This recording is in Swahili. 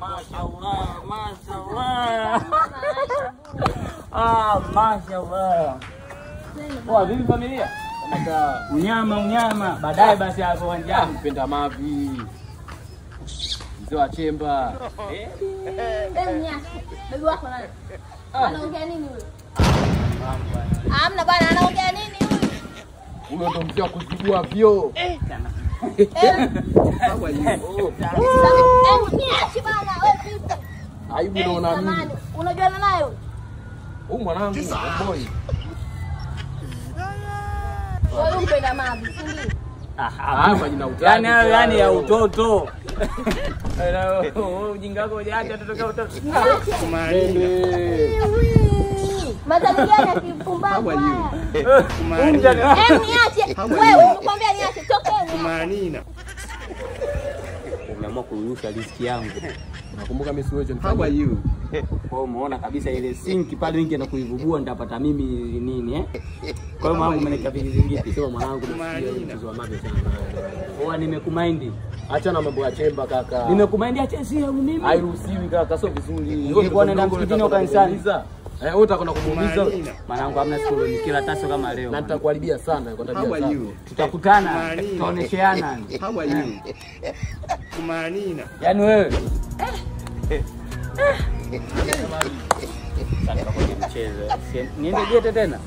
Masyaallah, masyaallah. Masyaallah. Wah, vipi familia? Kama unyama. Baadaye basi hapo uwanjani mpenda mavi. Mzee wa chemba. Mnyasi. Bibi wako nani? Anaongea nini huyo? Hamna bwana, anaongea nini huyo? Huyo ndo mzee wa kuzibua vyo. Sawa hiyo. Mnyasi bwana, wewe vipi? Aibu naona mimi. Unajuana naye huyo? Huyu mwanangu boy. Wewe mpenda mavi, si ndio? Hapa jina utani. Yani ya utoto. Ujinga wako hujaacha tutoka utoto. Madhali gani akipumbavu? Niache. Wewe unakwambia niache, tokeni. Kumanina. Umeamua kurusha riziki yangu. Nakumbuka mimi siweje nifanye hiyo. Kwa hiyo umeona kabisa ile sinki pale wingi na kuivubua nitapata mimi nini Kwa hiyo mwanangu umeneka vizingiti. Sema mwanangu mchezo wa mabe sana. Poa, nimekumind. Acha na mambo ya chemba kaka. Nimekumind, acha si yangu mimi. Hairuhusiwi kaka, sio vizuri. Wewe bwana nenda msikitini kanisani. Wewe utakwenda kumuumiza. Mwanangu hamna siku ni kila taso kama leo. Na nitakuharibia sana kwa tabia zako. Tutakutana, tutaonesheana. How are you? Kumanina. Yaani wewe. Sasa kwa mchezo. Niende gete tena.